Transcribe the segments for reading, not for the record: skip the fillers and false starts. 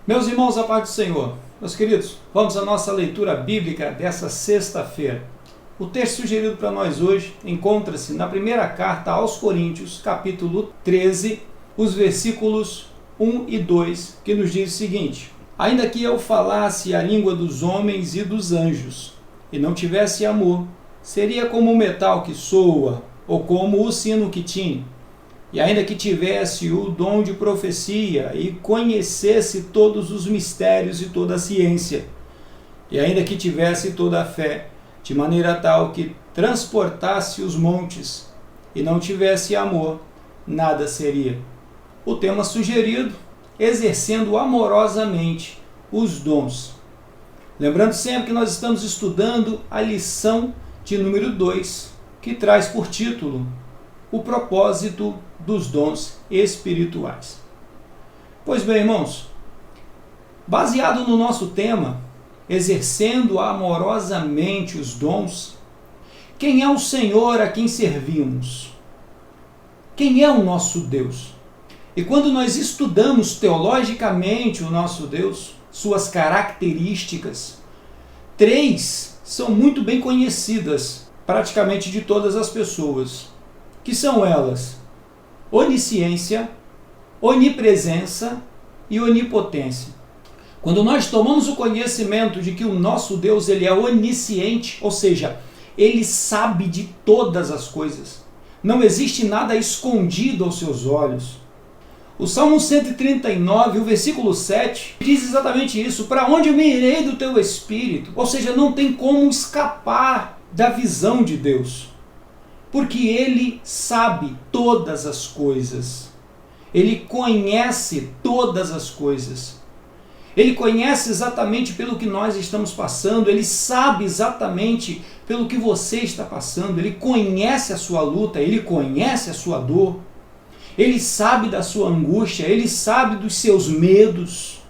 Meus irmãos, a paz do Senhor. Meus queridos, vamos à nossa leitura bíblica dessa sexta-feira. O texto sugerido para nós hoje encontra-se na primeira carta aos Coríntios, capítulo 13, os versículos 1 e 2, que nos diz o seguinte: ainda que eu falasse a língua dos homens e dos anjos, e não tivesse amor, seria como o metal que soa, ou como o sino que tine. E ainda que tivesse o dom de profecia e conhecesse todos os mistérios e toda a ciência, e ainda que tivesse toda a fé, de maneira tal que transportasse os montes, e não tivesse amor, nada seria. O tema sugerido: exercendo amorosamente os dons. Lembrando sempre que nós estamos estudando a lição de número 2, que traz por título o propósito dos dons espirituais. Pois bem, irmãos, baseado no nosso tema, exercendo amorosamente os dons, quem é o Senhor a quem servimos? Quem é o nosso Deus? E quando nós estudamos teologicamente o nosso Deus, suas características, 3 são muito bem conhecidas praticamente de todas as pessoas, que são elas: onisciência, onipresença e onipotência. Quando nós tomamos o conhecimento de que o nosso Deus ele é onisciente, ou seja, ele sabe de todas as coisas, não existe nada escondido aos seus olhos. O Salmo 139, o versículo 7, diz exatamente isso: para onde eu me irei do teu espírito? Ou seja, não tem como escapar da visão de Deus, porque ele sabe todas as coisas, ele conhece todas as coisas, ele conhece exatamente pelo que nós estamos passando, ele sabe exatamente pelo que você está passando, ele conhece a sua luta, ele conhece a sua dor, ele sabe da sua angústia, ele sabe dos seus medos.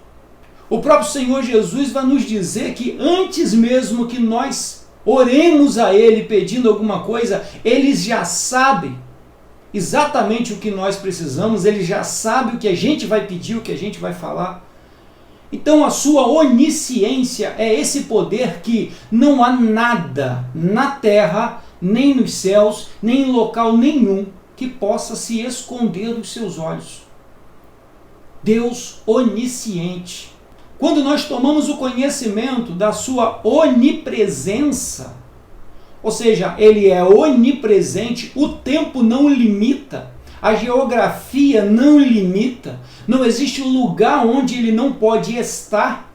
O próprio Senhor Jesus vai nos dizer que antes mesmo que nós oremos a Ele pedindo alguma coisa, Ele já sabe exatamente o que nós precisamos, Ele já sabe o que a gente vai pedir, o que a gente vai falar. Então a sua onisciência é esse poder que não há nada na terra, nem nos céus, nem em local nenhum que possa se esconder dos seus olhos. Deus onisciente. Quando nós tomamos o conhecimento da sua onipresença, ou seja, ele é onipresente, o tempo não limita, a geografia não limita, não existe um lugar onde ele não pode estar.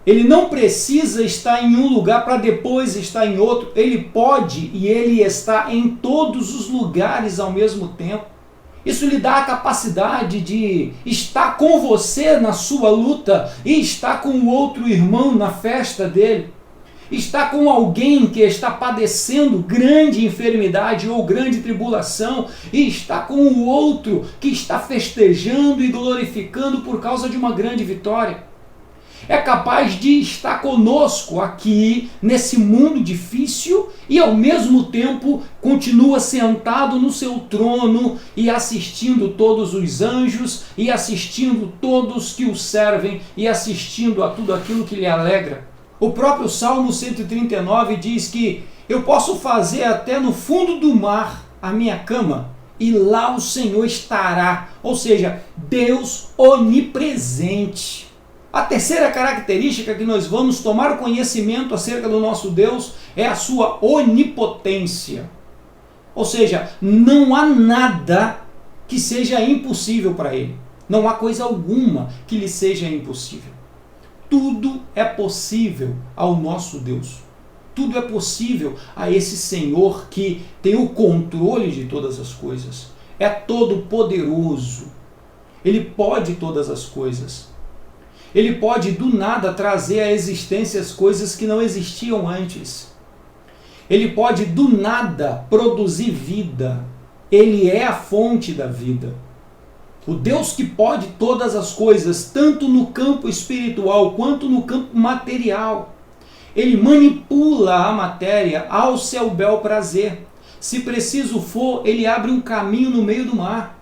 Ele não precisa estar em um lugar para depois estar em outro. Ele pode e ele está em todos os lugares ao mesmo tempo. Isso lhe dá a capacidade de estar com você na sua luta e estar com o outro irmão na festa dele. Estar com alguém que está padecendo grande enfermidade ou grande tribulação e estar com o outro que está festejando e glorificando por causa de uma grande vitória. É capaz de estar conosco aqui nesse mundo difícil e ao mesmo tempo continua sentado no seu trono e assistindo todos os anjos e assistindo todos que o servem e assistindo a tudo aquilo que lhe alegra. O próprio Salmo 139 diz que eu posso fazer até no fundo do mar a minha cama e lá o Senhor estará, ou seja, Deus onipresente. A terceira característica que nós vamos tomar conhecimento acerca do nosso Deus é a sua onipotência. Ou seja, não há nada que seja impossível para ele. Não há coisa alguma que lhe seja impossível. Tudo é possível ao nosso Deus. Tudo é possível a esse Senhor que tem o controle de todas as coisas. É todo poderoso. Ele pode todas as coisas. Ele pode do nada trazer à existência as coisas que não existiam antes. Ele pode do nada produzir vida. Ele é a fonte da vida. O Deus que pode todas as coisas, tanto no campo espiritual quanto no campo material. Ele manipula a matéria ao seu bel prazer. Se preciso for, ele abre um caminho no meio do mar.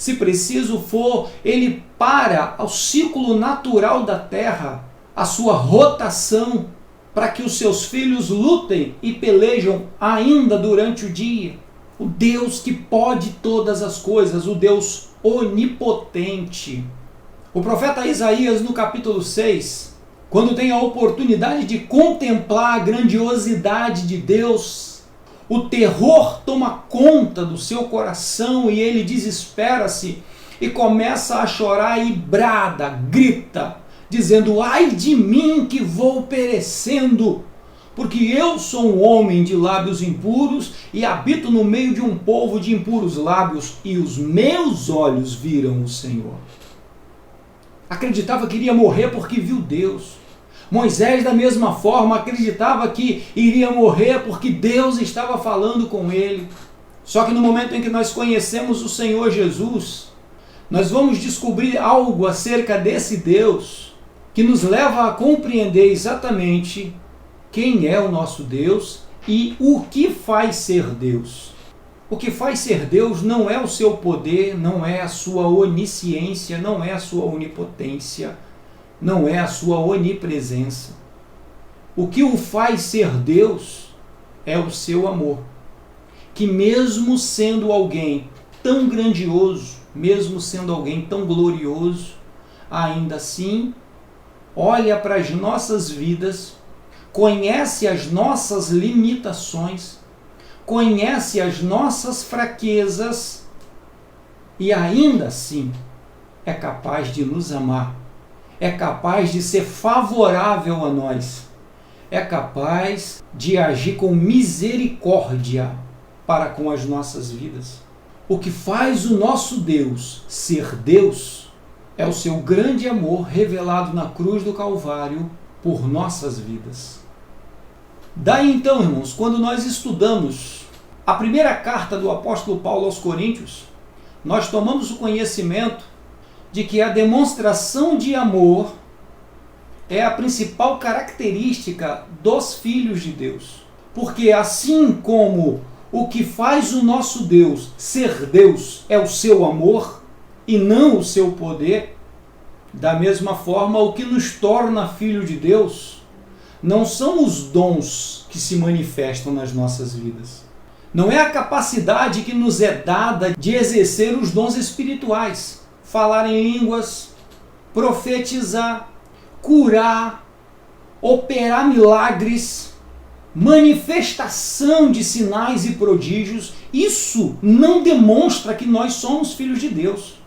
Se preciso for, ele para ao ciclo natural da terra, a sua rotação, para que os seus filhos lutem e pelejam ainda durante o dia. O Deus que pode todas as coisas, o Deus onipotente. O profeta Isaías, no capítulo 6, quando tem a oportunidade de contemplar a grandiosidade de Deus, o terror toma conta do seu coração e ele desespera-se e começa a chorar e brada, grita, dizendo: ai de mim que vou perecendo, porque eu sou um homem de lábios impuros e habito no meio de um povo de impuros lábios, e os meus olhos viram o Senhor. Acreditava que iria morrer porque viu Deus. Moisés, da mesma forma, acreditava que iria morrer porque Deus estava falando com ele. Só que no momento em que nós conhecemos o Senhor Jesus, nós vamos descobrir algo acerca desse Deus que nos leva a compreender exatamente quem é o nosso Deus e o que faz ser Deus. O que faz ser Deus não é o seu poder, não é a sua onisciência, não é a sua onipotência, não é a sua onipresença. O que o faz ser Deus é o seu amor, que mesmo sendo alguém tão grandioso, mesmo sendo alguém tão glorioso, ainda assim olha para as nossas vidas, conhece as nossas limitações, conhece as nossas fraquezas e ainda assim é capaz de nos amar, é capaz de ser favorável a nós, é capaz de agir com misericórdia para com as nossas vidas. O que faz o nosso Deus ser Deus é o seu grande amor revelado na cruz do Calvário por nossas vidas. Daí então, irmãos, quando nós estudamos a primeira carta do apóstolo Paulo aos Coríntios, nós tomamos o conhecimento de que a demonstração de amor é a principal característica dos filhos de Deus. Porque assim como o que faz o nosso Deus ser Deus é o seu amor e não o seu poder, da mesma forma o que nos torna filho de Deus não são os dons que se manifestam nas nossas vidas. Não é a capacidade que nos é dada de exercer os dons espirituais. Falar em línguas, profetizar, curar, operar milagres, manifestação de sinais e prodígios. Isso não demonstra que nós somos filhos de Deus.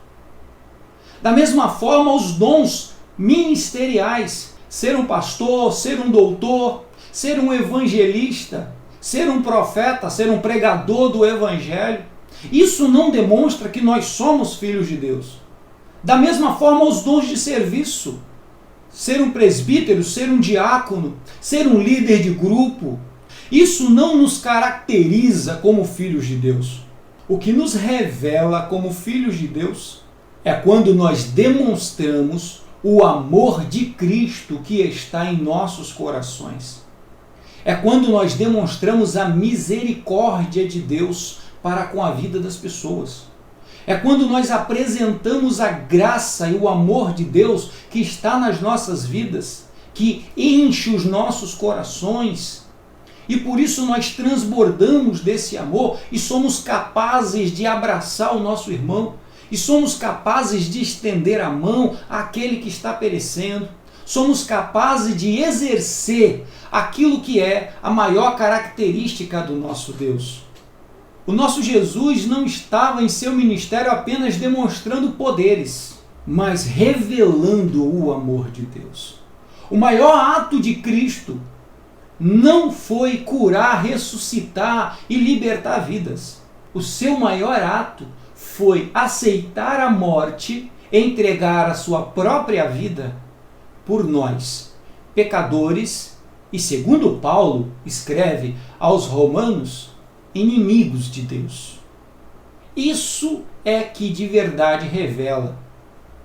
Da mesma forma, os dons ministeriais, ser um pastor, ser um doutor, ser um evangelista, ser um profeta, ser um pregador do evangelho, isso não demonstra que nós somos filhos de Deus. Da mesma forma, os dons de serviço, ser um presbítero, ser um diácono, ser um líder de grupo, isso não nos caracteriza como filhos de Deus. O que nos revela como filhos de Deus é quando nós demonstramos o amor de Cristo que está em nossos corações. É quando nós demonstramos a misericórdia de Deus para com a vida das pessoas. É quando nós apresentamos a graça e o amor de Deus que está nas nossas vidas, que enche os nossos corações. E por isso nós transbordamos desse amor e somos capazes de abraçar o nosso irmão. E somos capazes de estender a mão àquele que está perecendo. Somos capazes de exercer aquilo que é a maior característica do nosso Deus. O nosso Jesus não estava em seu ministério apenas demonstrando poderes, mas revelando o amor de Deus. O maior ato de Cristo não foi curar, ressuscitar e libertar vidas. O seu maior ato foi aceitar a morte, entregar a sua própria vida por nós, pecadores, e segundo Paulo escreve aos Romanos, inimigos de Deus. Isso é que de verdade revela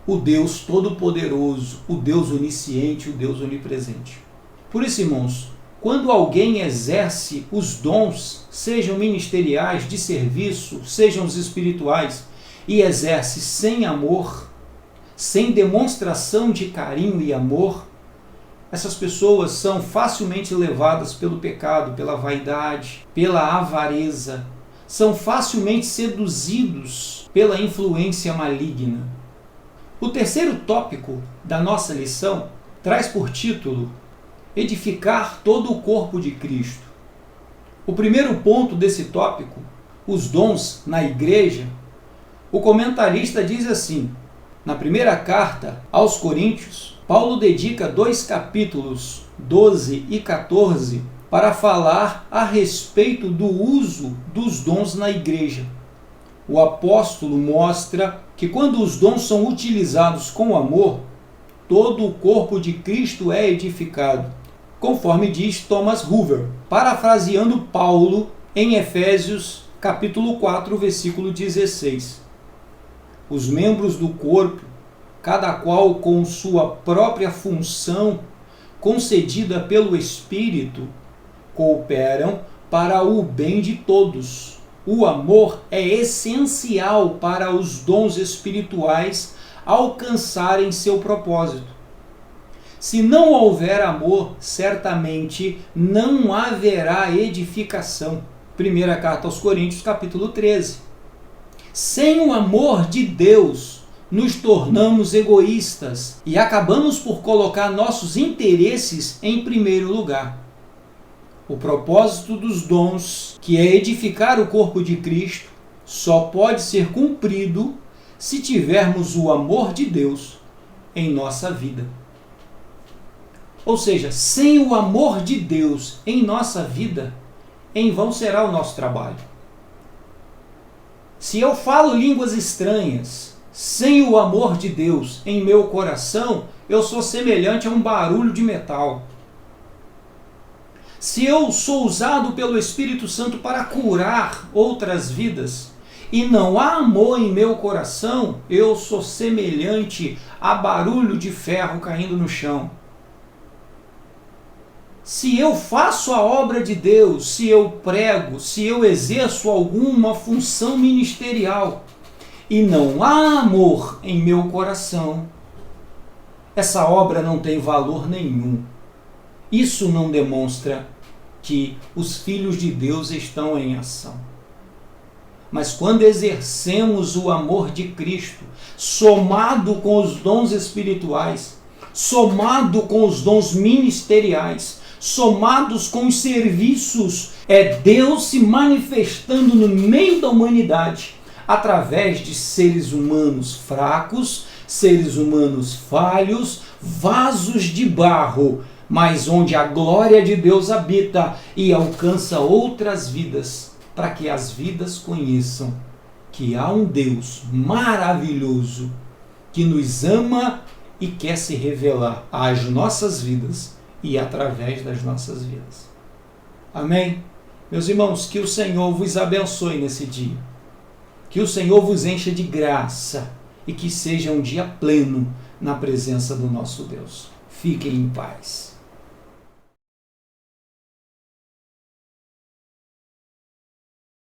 o Deus Todo-Poderoso, o Deus Onisciente, o Deus Onipresente. Por isso, irmãos, quando alguém exerce os dons, sejam ministeriais, de serviço, sejam os espirituais, e exerce sem amor, sem demonstração de carinho e amor, essas pessoas são facilmente levadas pelo pecado, pela vaidade, pela avareza, são facilmente seduzidos pela influência maligna. O terceiro tópico da nossa lição traz por título Edificar todo o corpo de Cristo. O primeiro ponto desse tópico, os dons na igreja, o comentarista diz assim: na primeira carta aos Coríntios, Paulo dedica 2 capítulos, 12 e 14, para falar a respeito do uso dos dons na igreja. O apóstolo mostra que quando os dons são utilizados com amor, todo o corpo de Cristo é edificado, conforme diz Thomas Hoover, parafraseando Paulo em Efésios capítulo 4, versículo 16. Os membros do corpo, cada qual com sua própria função concedida pelo Espírito, cooperam para o bem de todos. O amor é essencial para os dons espirituais alcançarem seu propósito. Se não houver amor, certamente não haverá edificação. Primeira carta aos Coríntios, capítulo 13. Sem o amor de Deus, nos tornamos egoístas e acabamos por colocar nossos interesses em primeiro lugar. O propósito dos dons, que é edificar o corpo de Cristo, só pode ser cumprido se tivermos o amor de Deus em nossa vida. Ou seja, sem o amor de Deus em nossa vida, em vão será o nosso trabalho. Se eu falo línguas estranhas, sem o amor de Deus em meu coração, eu sou semelhante a um barulho de metal. Se eu sou usado pelo Espírito Santo para curar outras vidas e não há amor em meu coração, eu sou semelhante a barulho de ferro caindo no chão. Se eu faço a obra de Deus, se eu prego, se eu exerço alguma função ministerial e não há amor em meu coração, essa obra não tem valor nenhum. Isso não demonstra que os filhos de Deus estão em ação. Mas quando exercemos o amor de Cristo, somado com os dons espirituais, somado com os dons ministeriais, somados com os serviços, é Deus se manifestando no meio da humanidade, através de seres humanos fracos, seres humanos falhos, vasos de barro, mas onde a glória de Deus habita e alcança outras vidas, para que as vidas conheçam que há um Deus maravilhoso que nos ama e quer se revelar às nossas vidas e através das nossas vidas. Amém? Meus irmãos, que o Senhor vos abençoe nesse dia. Que o Senhor vos encha de graça e que seja um dia pleno na presença do nosso Deus. Fiquem em paz.